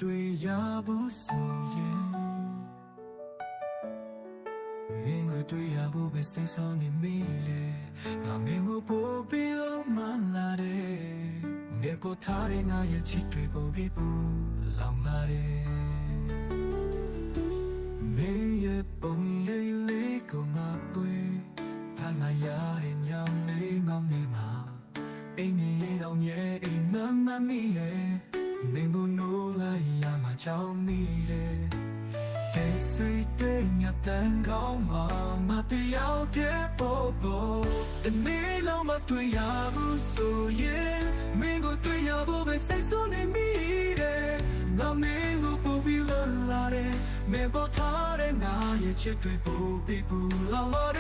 တွေ့ရဖို့ဆိုရင်မင်းကိုတွေ့ရဖို့ပဲစိတ်ဆောင်နေမိလေငါမင်းကိုပို့ပြီးတော့မှလာတယ်နေပေါ်ထားတဲ့ငါရဲ့ချစ်တွေပို့ပြီးပူလောင်လာတယ်မင်းရဲ့ပုံလေးလေးကိုငါပွေဖမ်းလာရတဲ့ညောင်လေးမောင်နေမှာအိမ်ကြီးတော့မြဲအိမ်မမီရဲ့မင်းကိုနိုးလိုက်ရမှာကြောက်မိတယ်ဒီစိတ်တဲ့ညတန်ကောင်းမှာမတရားတဲ့ပေါ်ပေါ်ဒီနေ့လုံးမတွေ့ရဘူးဆိုရင်မင်းကိုတွေ့ရဖို့ပဲစိတ်ဆိုးနေမိတယ်ငါမင်းကိုပို့ပြီးလာတယ်မင်းပေါ်ထားတဲ့ငါရဲ့ချစ်တွေပို့ပြီးပူလာ